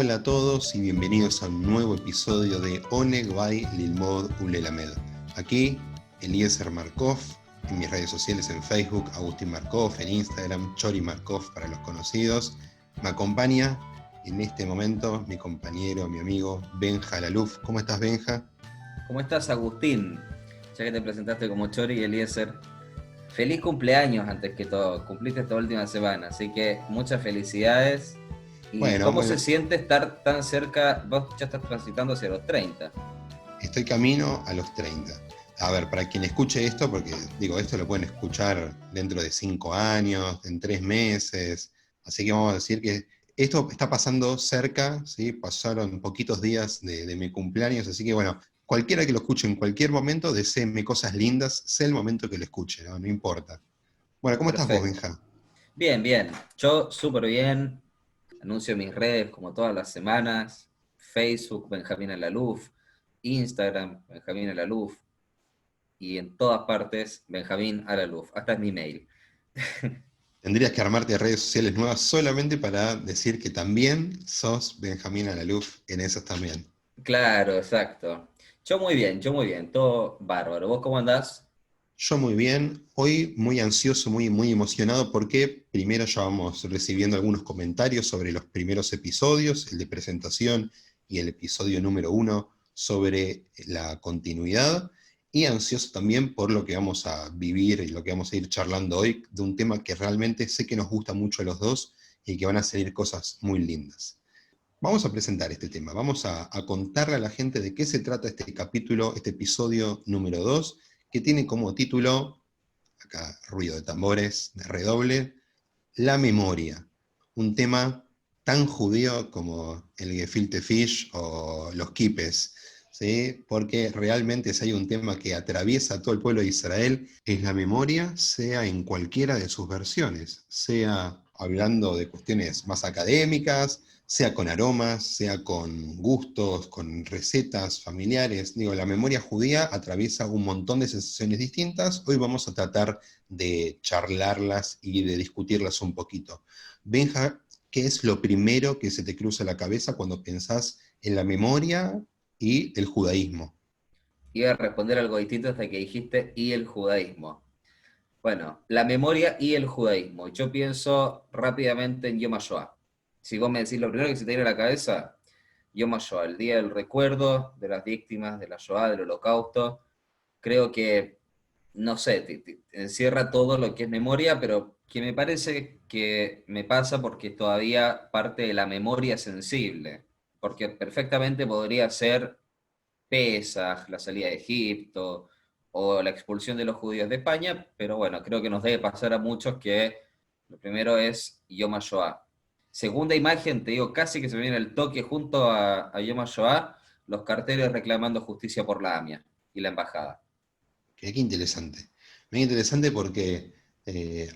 Hola a todos y bienvenidos a un nuevo episodio de Oneg by Lilmod Ulelamed. Aquí, Eliezer Markov, en mis redes sociales en Facebook, Agustín Markov, en Instagram, Chori Markov para los conocidos. Me acompaña en este momento mi compañero, mi amigo Benja Laluf. ¿Cómo estás, Benja? ¿Cómo estás, Agustín? Ya que te presentaste como Chori y Eliezer, feliz cumpleaños antes que todo. Cumpliste esta última semana, así que muchas felicidades. ¿Y Bueno, cómo se siente estar tan cerca? Vos ya estás transitando hacia los 30. estoy camino a los 30. A ver, para quien escuche esto, porque digo, esto lo pueden escuchar dentro de 5 años, en 3 meses, así que vamos a decir que esto está pasando cerca, ¿sí? Pasaron poquitos días de mi cumpleaños, así que bueno, cualquiera que lo escuche en cualquier momento, deséenme cosas lindas, sea el momento que lo escuche, ¿no? No importa. Bueno, ¿cómo estás vos, Perfecto. Benja? Bien, bien. Yo súper bien. Anuncio mis redes como todas las semanas. Facebook, Benjamín Alaluf. Instagram, Benjamín Alaluf. Y en todas partes, Benjamín Alaluf. Hasta es mi mail. Tendrías que armarte redes sociales nuevas solamente para decir que también sos Benjamín Alaluf en esas también. Claro, exacto. Yo muy bien, todo bárbaro. ¿Vos cómo andás? Yo muy bien, hoy muy ansioso, muy emocionado porque primero ya vamos recibiendo algunos comentarios sobre los primeros episodios, el de presentación y el episodio número 1 sobre la continuidad, y ansioso también por lo que vamos a vivir y lo que vamos a ir charlando hoy, de un tema que realmente sé que nos gusta mucho a los dos y que van a salir cosas muy lindas. Vamos a presentar este tema, vamos a contarle a la gente de qué se trata este capítulo, este episodio número 2, que tiene como título, acá ruido de tambores, de redoble, la memoria. Un tema tan judío como el gefilte fish o los kipes, ¿sí? Porque realmente si hay un tema que atraviesa a todo el pueblo de Israel, es la memoria, sea en cualquiera de sus versiones, sea hablando de cuestiones más académicas, sea con aromas, sea con gustos, con recetas familiares. Digo, la memoria judía atraviesa un montón de sensaciones distintas. Hoy vamos a tratar de charlarlas y de discutirlas un poquito. Benja, ¿qué es lo primero que se te cruza la cabeza cuando pensás en la memoria y el judaísmo? Iba a responder algo distinto hasta que dijiste y el judaísmo. Bueno, la memoria y el judaísmo. Yo pienso rápidamente en Yom HaShoah. Si vos me decís lo primero que se te viene a la cabeza, Yom HaShoah, el día del recuerdo de las víctimas de la Shoah, del Holocausto. Creo que, no sé, te encierra todo lo que es memoria, pero que me parece que me pasa porque es todavía parte de la memoria sensible. Porque perfectamente podría ser Pesaj, la salida de Egipto o la expulsión de los judíos de España, pero bueno, creo que nos debe pasar a muchos que lo primero es Yom HaShoah. Segunda imagen, te digo, casi que se me viene el toque junto a Yom HaShoah, los carteles reclamando justicia por la AMIA y la embajada. Qué interesante. Muy interesante porque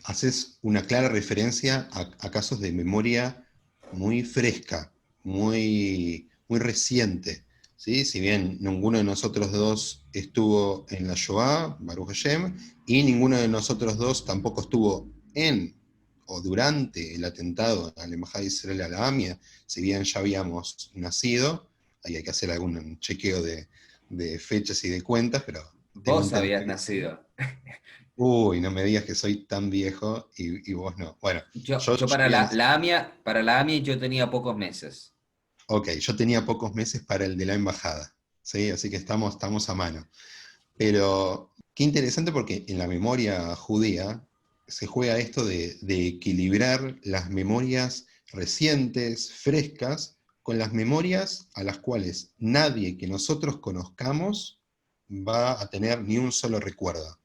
haces una clara referencia a casos de memoria muy fresca, muy reciente. ¿Sí? Si bien ninguno de nosotros dos estuvo en la Shoah, Baruch Hashem, y ninguno de nosotros dos tampoco estuvo en o durante el atentado a la Embajada de Israel a la AMIA, si bien ya habíamos nacido, ahí hay que hacer algún chequeo de fechas y de cuentas, pero tengo Vos entendido habías que sí. nacido. Uy, no me digas que soy tan viejo y vos no. Bueno, Yo para había para la AMIA yo tenía pocos meses. ok, yo tenía pocos meses para el de la embajada, ¿sí? Así que estamos a mano. Pero qué interesante porque en la memoria judía se juega esto de equilibrar las memorias recientes, frescas, con las memorias a las cuales nadie que nosotros conozcamos va a tener ni un solo recuerdo.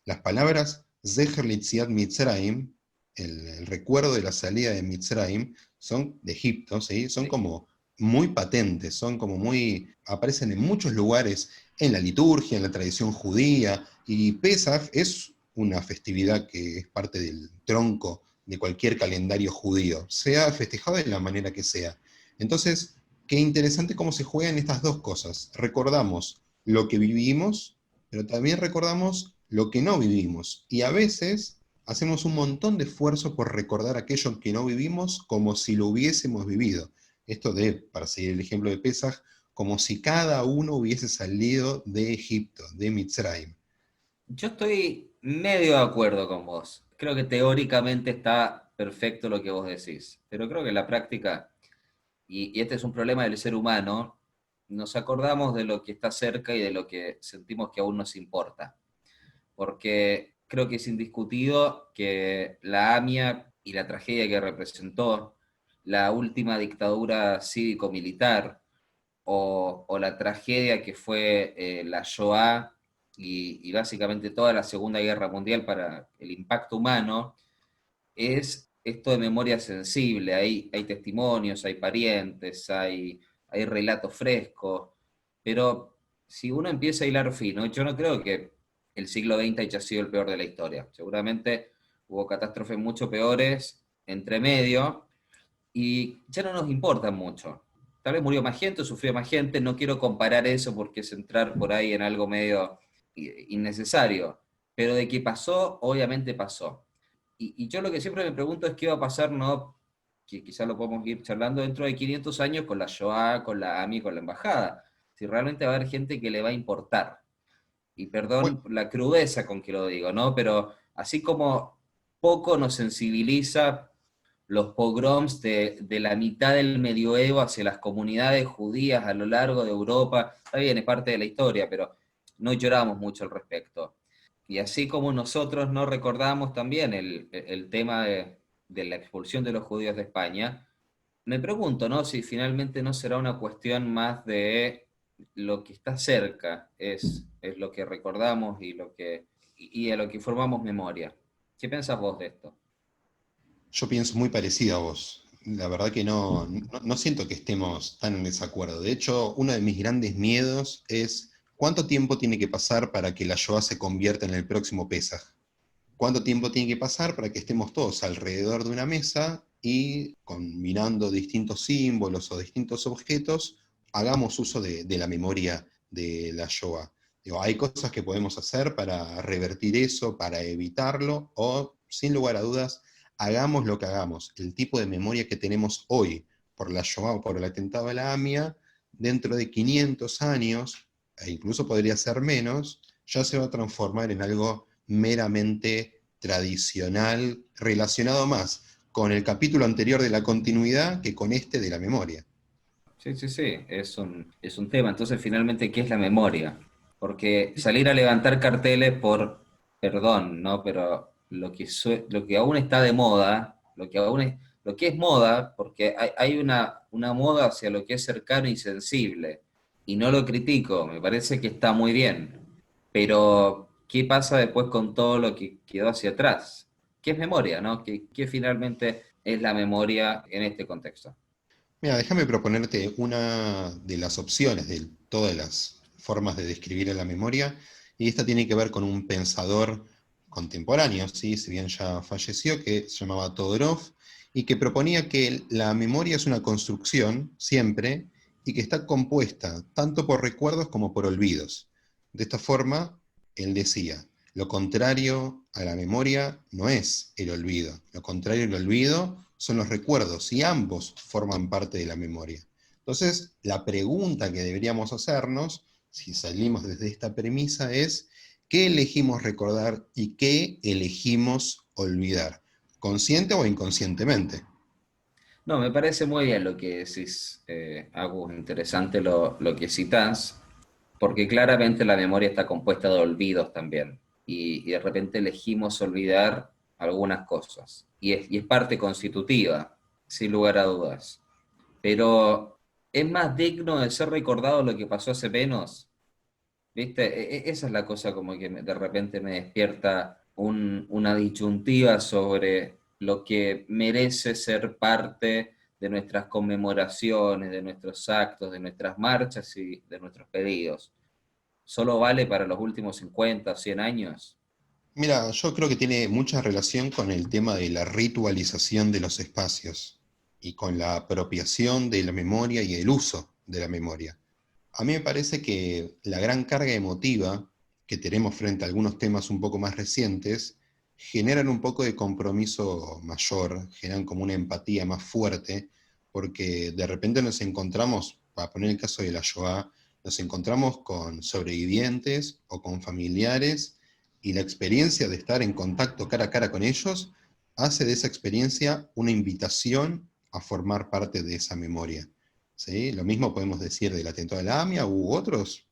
Las palabras Zecher Litziat Mitzrayim, el recuerdo de la salida de Mitzrayim, son de Egipto, ¿sí? Son De Egipto. como muy patentes, son como muy, aparecen en muchos lugares en la liturgia, en la tradición judía, y Pesach es una festividad que es parte del tronco de cualquier calendario judío, sea festejado de la manera que sea. Entonces, qué interesante cómo se juegan estas dos cosas. Recordamos lo que vivimos, pero también recordamos lo que no vivimos. Y a veces hacemos un montón de esfuerzo por recordar aquello que no vivimos como si lo hubiésemos vivido. esto de, para seguir el ejemplo de Pesaj, como si cada uno hubiese salido de Egipto, de Mitzrayim. Yo estoy medio de acuerdo con vos. Creo que teóricamente está perfecto lo que vos decís, pero creo que en la práctica, y este es un problema del ser humano, nos acordamos de lo que está cerca y de lo que sentimos que aún nos importa. Porque creo que es indiscutido que la AMIA y la tragedia que representó, la última dictadura cívico-militar o la tragedia que fue la Shoah y básicamente toda la Segunda Guerra Mundial para el impacto humano, es esto de memoria sensible. Hay testimonios, hay parientes, hay relatos frescos, pero si uno empieza a hilar fino, yo no creo que el siglo XX haya sido el peor de la historia. Seguramente hubo catástrofes mucho peores entre medio y ya no nos importan mucho. Tal vez murió más gente, sufrió más gente, no quiero comparar eso porque es entrar por ahí en algo medio innecesario, pero de que pasó, obviamente pasó. Y yo lo que siempre me pregunto es qué va a pasar, ¿no? Que quizás lo podemos ir charlando dentro de 500 años con la Shoah, con la AMI, con la embajada. Si realmente va a haber gente que le va a importar. Y Bueno, perdón la crudeza con que lo digo, ¿no? Pero así como poco nos sensibiliza los pogroms de la mitad del medioevo hacia las comunidades judías a lo largo de Europa, está bien, es parte de la historia, pero no lloramos mucho al respecto. Y así como nosotros no recordamos también el tema de la expulsión de los judíos de España, me pregunto, ¿no? Si finalmente no será una cuestión más de lo que está cerca, es lo que recordamos y a lo que formamos memoria. ¿Qué pensás vos de esto? yo pienso muy parecido a vos. La verdad que no siento que estemos tan en desacuerdo. De hecho, uno de mis grandes miedos es cuánto tiempo tiene que pasar para que la Shoah se convierta en el próximo Pesaj. ¿Cuánto tiempo tiene que pasar para que estemos todos alrededor de una mesa y combinando distintos símbolos o distintos objetos, hagamos uso de la memoria de la Shoah? Digo, hay cosas que podemos hacer para revertir eso, para evitarlo, o sin lugar a dudas, hagamos lo que hagamos. El tipo de memoria que tenemos hoy por la Shoah o por el atentado a la AMIA, dentro de 500 años, e incluso podría ser menos, ya se va a transformar en algo meramente tradicional, relacionado más con el capítulo anterior de la continuidad que con este de la memoria. Sí, sí, sí, es un tema. Entonces, finalmente, ¿qué es la memoria? Porque salir a levantar carteles por, perdón, ¿no? Pero lo que aún está de moda, lo que es moda, porque hay una moda hacia lo que es cercano y sensible, y no lo critico, me parece que está muy bien, pero ¿qué pasa después con todo lo que quedó hacia atrás? ¿Qué es memoria, no? ¿Qué finalmente es la memoria en este contexto? Mira, déjame proponerte una de las opciones de todas las formas de describir a la memoria, y esta tiene que ver con un pensador contemporáneo, ¿sí? Si bien ya falleció, que se llamaba Todorov, y que proponía que la memoria es una construcción, siempre, y que está compuesta tanto por recuerdos como por olvidos. De esta forma, él decía, lo contrario a la memoria no es el olvido, lo contrario al olvido son los recuerdos y ambos forman parte de la memoria. Entonces, la pregunta que deberíamos hacernos, si salimos desde esta premisa, es ¿qué elegimos recordar y qué elegimos olvidar? ¿Consciente o inconscientemente? No, me parece muy bien lo que decís, Agus, interesante lo que citás, porque claramente la memoria está compuesta de olvidos también, y de repente elegimos olvidar algunas cosas, y es parte constitutiva, sin lugar a dudas, pero es más digno de ser recordado lo que pasó hace menos, ¿viste? Esa es la cosa como que de repente me despierta una disyuntiva sobre lo que merece ser parte de nuestras conmemoraciones, de nuestros actos, de nuestras marchas y de nuestros pedidos. ¿Solo vale para los últimos 50 o 100 años? Mira, yo creo que tiene mucha relación con el tema de la ritualización de los espacios y con la apropiación de la memoria y el uso de la memoria. A mí me parece que la gran carga emotiva que tenemos frente a algunos temas un poco más recientes generan un poco de compromiso mayor, generan como una empatía más fuerte, porque de repente nos encontramos, para poner el caso de la Shoah, nos encontramos con sobrevivientes o con familiares, y la experiencia de estar en contacto cara a cara con ellos hace de esa experiencia una invitación a formar parte de esa memoria. ¿Sí? Lo mismo podemos decir del atentado de la AMIA u otras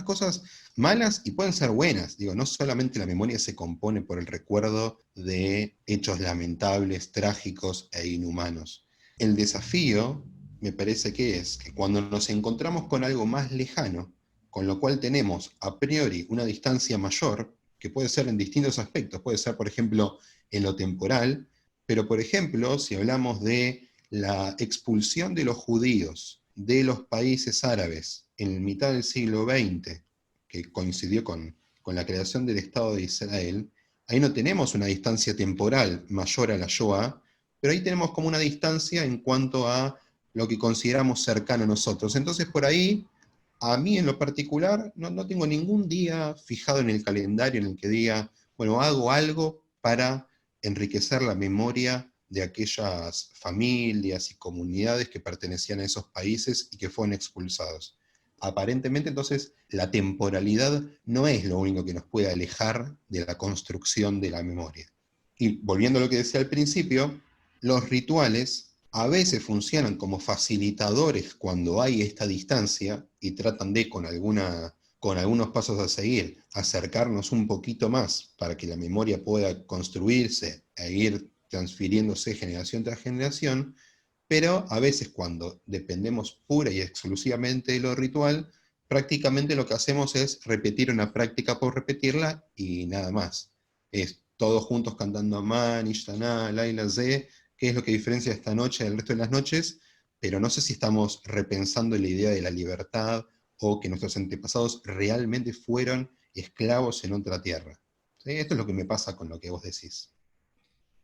cosas malas, y pueden ser buenas. Digo, no solamente la memoria se compone por el recuerdo de hechos lamentables, trágicos e inhumanos. El desafío, me parece que es que cuando nos encontramos con algo más lejano, con lo cual tenemos a priori una distancia mayor, que puede ser en distintos aspectos, puede ser, por ejemplo, en lo temporal, pero, por ejemplo, si hablamos de la expulsión de los judíos de los países árabes en mitad del siglo XX, que coincidió con la creación del Estado de Israel, ahí no tenemos una distancia temporal mayor a la Shoah, pero ahí tenemos como una distancia en cuanto a lo que consideramos cercano a nosotros. Entonces, por ahí, a mí en lo particular, no tengo ningún día fijado en el calendario en el que diga, bueno, hago algo para enriquecer la memoria de aquellas familias y comunidades que pertenecían a esos países y que fueron expulsados. Aparentemente, entonces, la temporalidad no es lo único que nos puede alejar de la construcción de la memoria. Y volviendo a lo que decía al principio, los rituales a veces funcionan como facilitadores cuando hay esta distancia y tratan de, con algunos pasos a seguir, acercarnos un poquito más para que la memoria pueda construirse e ir transfiriéndose generación tras generación, pero a veces cuando dependemos pura y exclusivamente de lo ritual, prácticamente lo que hacemos es repetir una práctica por repetirla y nada más. Es todos juntos cantando Amán, Ishtaná, Laila Z, qué es lo que diferencia esta noche del resto de las noches, pero no sé si estamos repensando la idea de la libertad o que nuestros antepasados realmente fueron esclavos en otra tierra. ¿Sí? Esto es lo que me pasa con lo que vos decís.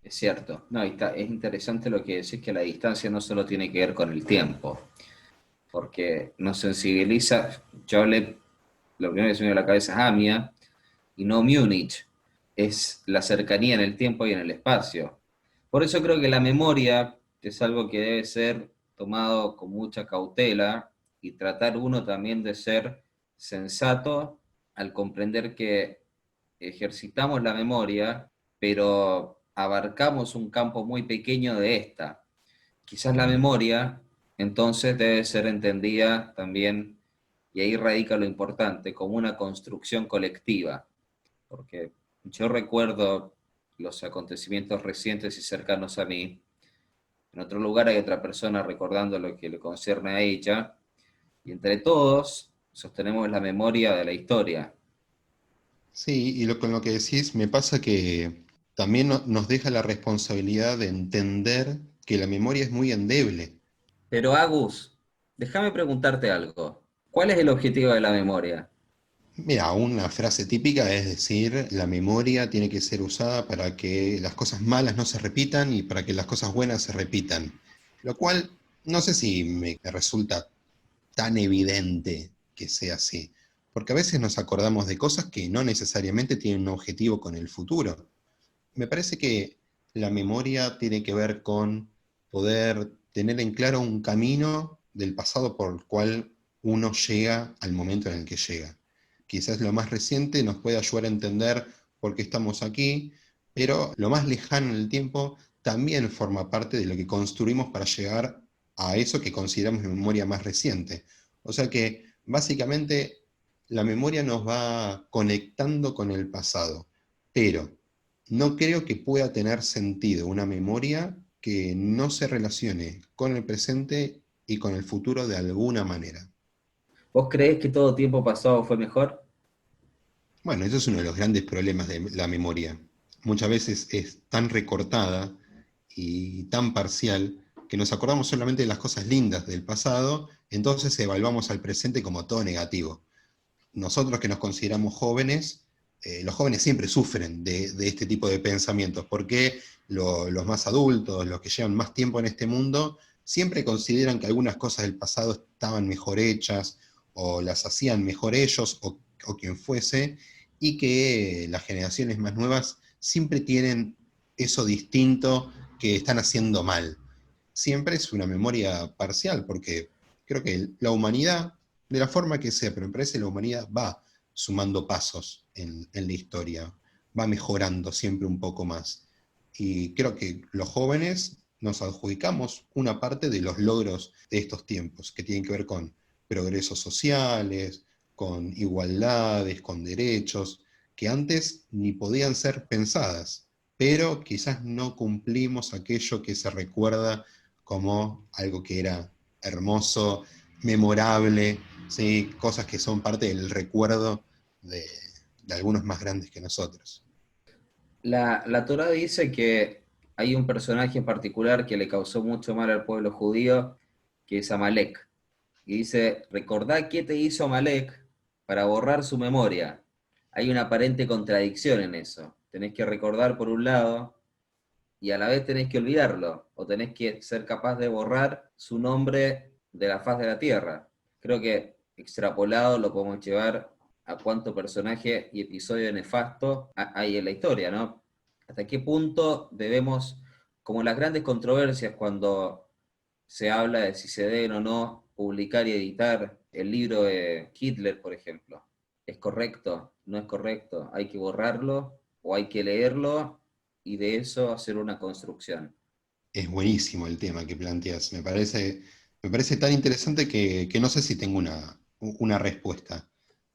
Es cierto. No, es interesante lo que decís, que la distancia no solo tiene que ver con el tiempo, porque nos sensibiliza. Yo hablé, lo primero que se me viene a la cabeza es AMIA y no Múnich. Es la cercanía en el tiempo y en el espacio. Por eso creo que la memoria es algo que debe ser tomado con mucha cautela y tratar uno también de ser sensato al comprender que ejercitamos la memoria, pero abarcamos un campo muy pequeño de esta. Quizás la memoria entonces debe ser entendida también, y ahí radica lo importante, como una construcción colectiva, porque yo recuerdo los acontecimientos recientes y cercanos a mí. En otro lugar hay otra persona recordando lo que le concierne a ella, y entre todos sostenemos la memoria de la historia. Sí, y con lo que decís, me pasa que también nos deja la responsabilidad de entender que la memoria es muy endeble. Pero Agus, déjame preguntarte algo. ¿Cuál es el objetivo de la memoria? Mira, una frase típica es decir, la memoria tiene que ser usada para que las cosas malas no se repitan y para que las cosas buenas se repitan. Lo cual no sé si me resulta tan evidente que sea así, porque a veces nos acordamos de cosas que no necesariamente tienen un objetivo con el futuro. Me parece que la memoria tiene que ver con poder tener en claro un camino del pasado por el cual uno llega al momento en el que llega. Quizás lo más reciente nos puede ayudar a entender por qué estamos aquí, pero lo más lejano en el tiempo también forma parte de lo que construimos para llegar a eso que consideramos la memoria más reciente. O sea que básicamente la memoria nos va conectando con el pasado, pero no creo que pueda tener sentido una memoria que no se relacione con el presente y con el futuro de alguna manera. ¿Vos creés que todo tiempo pasado fue mejor? Bueno, eso es uno de los grandes problemas de la memoria. Muchas veces es tan recortada y tan parcial que nos acordamos solamente de las cosas lindas del pasado, entonces evaluamos al presente como todo negativo. Nosotros que nos consideramos jóvenes, los jóvenes siempre sufren de este tipo de pensamientos, porque los más adultos, los que llevan más tiempo en este mundo, siempre consideran que algunas cosas del pasado estaban mejor hechas, o las hacían mejor ellos, o quien fuese, y que las generaciones más nuevas siempre tienen eso distinto que están haciendo mal. siempre es una memoria parcial, porque creo que la humanidad, de la forma que sea, pero me parece que la humanidad va sumando pasos en la historia, va mejorando siempre un poco más. Y creo que los jóvenes nos adjudicamos una parte de los logros de estos tiempos, que tienen que ver con progresos sociales, con igualdades, con derechos, que antes ni podían ser pensadas, pero quizás no cumplimos aquello que se recuerda como algo que era hermoso, memorable, ¿sí? Cosas que son parte del recuerdo de, de algunos más grandes que nosotros. La Torá dice que hay un personaje en particular que le causó mucho mal al pueblo judío, que es Amalek. Y dice, recordá qué te hizo Amalek para borrar su memoria. Hay una aparente contradicción en eso. Tenés que recordar por un lado y a la vez tenés que olvidarlo, o tenés que ser capaz de borrar su nombre de la faz de la tierra. Creo que extrapolado lo podemos llevar a cuánto personaje y episodio nefasto hay en la historia, ¿no? ¿Hasta qué punto debemos, como las grandes controversias cuando se habla de si se deben o no publicar y editar el libro de Hitler, por ejemplo? ¿Es correcto? ¿No es correcto? ¿Hay que borrarlo o hay que leerlo y de eso hacer una construcción? Es buenísimo el tema que planteas. Me parece tan interesante que no sé si tengo una respuesta.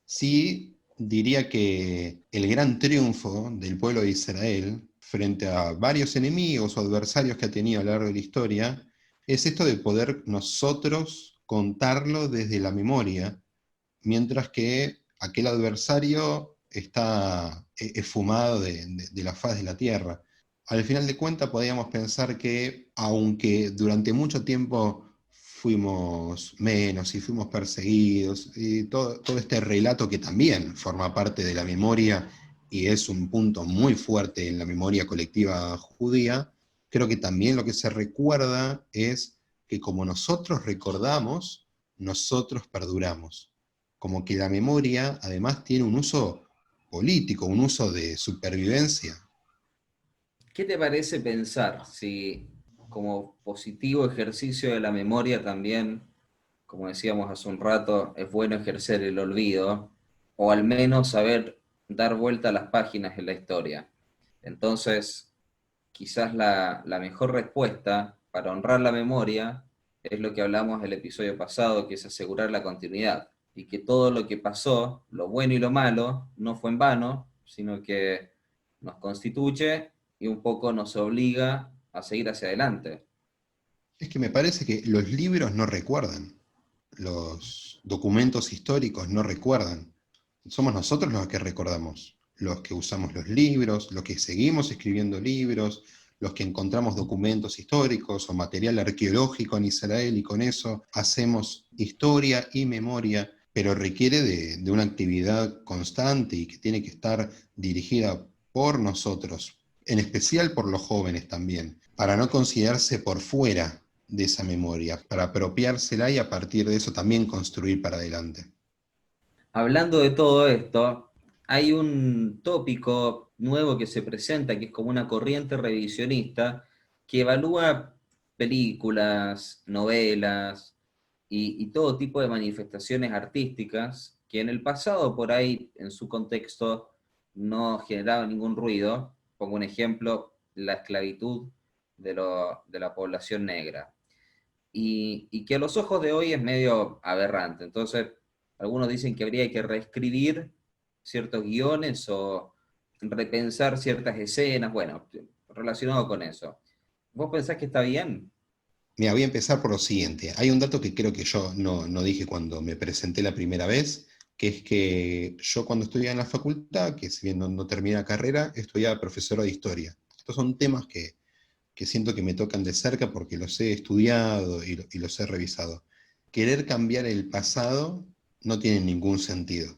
Sí, diría que el gran triunfo del pueblo de Israel frente a varios enemigos o adversarios que ha tenido a lo largo de la historia es esto de poder nosotros contarlo desde la memoria, mientras que aquel adversario está esfumado de la faz de la tierra. Al final de cuentas, podríamos pensar que, aunque durante mucho tiempo fuimos menos y fuimos perseguidos, y todo este relato que también forma parte de la memoria y es un punto muy fuerte en la memoria colectiva judía, creo que también lo que se recuerda es que como nosotros recordamos, nosotros perduramos. Como que la memoria además tiene un uso político, un uso de supervivencia. ¿Qué te parece pensar si como positivo ejercicio de la memoria también, como decíamos hace un rato, es bueno ejercer el olvido o al menos saber dar vuelta a las páginas en la historia? Entonces, quizás la mejor respuesta para honrar la memoria es lo que hablamos el episodio pasado, que es asegurar la continuidad y que todo lo que pasó, lo bueno y lo malo, no fue en vano, sino que nos constituye y un poco nos obliga a seguir hacia adelante. Es que me parece que los libros no recuerdan, los documentos históricos no recuerdan. Somos nosotros los que recordamos, los que usamos los libros, los que seguimos escribiendo libros, los que encontramos documentos históricos o material arqueológico en Israel y con eso hacemos historia y memoria, pero requiere de una actividad constante y que tiene que estar dirigida por nosotros, en especial por los jóvenes también, para no considerarse por fuera de esa memoria, para apropiársela y a partir de eso también construir para adelante. Hablando de todo esto, hay un tópico nuevo que se presenta, que es como una corriente revisionista, que evalúa películas, novelas y todo tipo de manifestaciones artísticas que en el pasado por ahí, en su contexto, no generaban ningún ruido. Pongo un ejemplo, la esclavitud de la población negra y que a los ojos de hoy es medio aberrante. Entonces, algunos dicen que habría que reescribir ciertos guiones o repensar ciertas escenas, bueno, relacionado con eso. ¿Vos pensás que está bien? Mira, voy a empezar por lo siguiente. Hay un dato que creo que yo no dije cuando me presenté la primera vez, que es que yo cuando estudiaba en la facultad, que si bien no terminé la carrera, estudiaba profesora de historia. Estos son temas que siento que me tocan de cerca porque los he estudiado y los he revisado. Querer cambiar el pasado no tiene ningún sentido.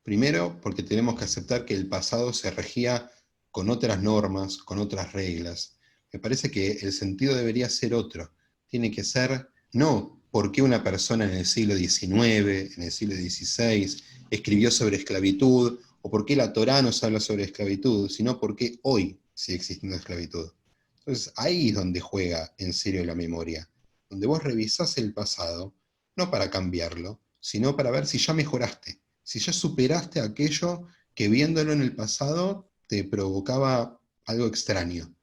Primero, porque tenemos que aceptar que el pasado se regía con otras normas, con otras reglas. Me parece que el sentido debería ser otro. Tiene que ser, no porque una persona en el siglo XIX, en el siglo XVI, escribió sobre esclavitud, o porque la Torá nos habla sobre esclavitud, sino porque hoy sigue existiendo esclavitud. Entonces ahí es donde juega en serio la memoria, donde vos revisás el pasado, no para cambiarlo, sino para ver si ya mejoraste, si ya superaste aquello que viéndolo en el pasado te provocaba algo extraño.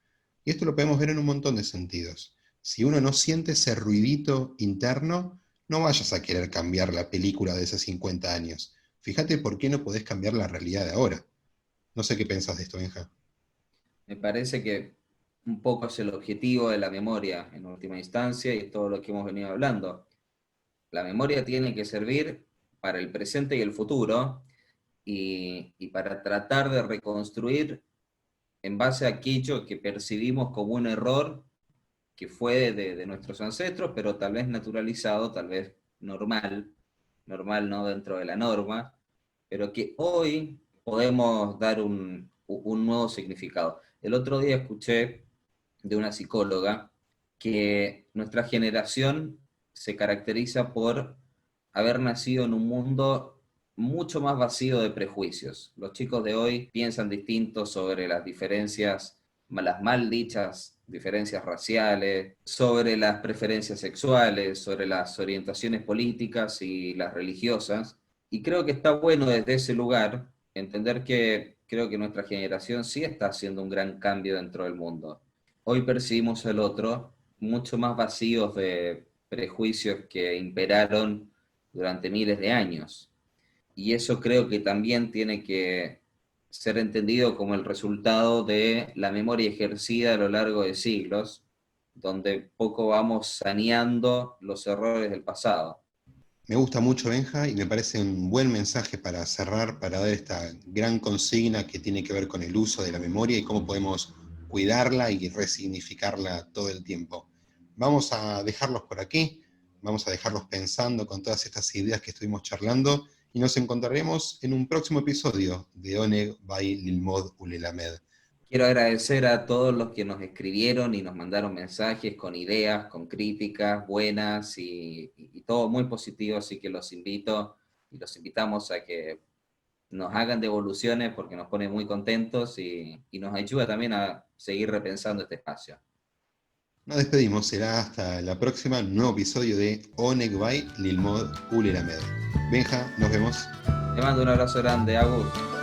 Y esto lo podemos ver en un montón de sentidos. Si uno no siente ese ruidito interno, no vayas a querer cambiar la película de hace 50 años. Fíjate por qué no podés cambiar la realidad de ahora. No sé qué pensás de esto, Benja. Me parece que un poco es el objetivo de la memoria en última instancia y es todo lo que hemos venido hablando. La memoria tiene que servir para el presente y el futuro y para tratar de reconstruir en base a aquello que percibimos como un error que fue de nuestros ancestros, pero tal vez naturalizado, tal vez normal, normal no dentro de la norma, pero que hoy podemos dar un nuevo significado. El otro día escuché de una psicóloga que nuestra generación se caracteriza por haber nacido en un mundo mucho más vacío de prejuicios. Los chicos de hoy piensan distinto sobre las diferencias, las mal dichas diferencias raciales, sobre las preferencias sexuales, sobre las orientaciones políticas y las religiosas. Y creo que está bueno desde ese lugar entender que creo que nuestra generación sí está haciendo un gran cambio dentro del mundo. Hoy percibimos el otro mucho más vacíos de prejuicios que imperaron durante miles de años. Y eso creo que también tiene que ser entendido como el resultado de la memoria ejercida a lo largo de siglos, donde poco vamos saneando los errores del pasado. Me gusta mucho, Benja, y me parece un buen mensaje para cerrar, para dar esta gran consigna que tiene que ver con el uso de la memoria y cómo podemos cuidarla y resignificarla todo el tiempo. Vamos a dejarlos por aquí, vamos a dejarlos pensando con todas estas ideas que estuvimos charlando y nos encontraremos en un próximo episodio de Oneg by Lilmod Ulelamed. Quiero agradecer a todos los que nos escribieron y nos mandaron mensajes con ideas, con críticas buenas y todo muy positivo, así que los invito y los invitamos a que nos hagan devoluciones porque nos pone muy contentos y nos ayuda también a seguir repensando este espacio. Nos despedimos, será hasta la próxima, nuevo episodio de Oneg by Lilmod Ulelamed. Benja, nos vemos. Te mando un abrazo grande, Agus.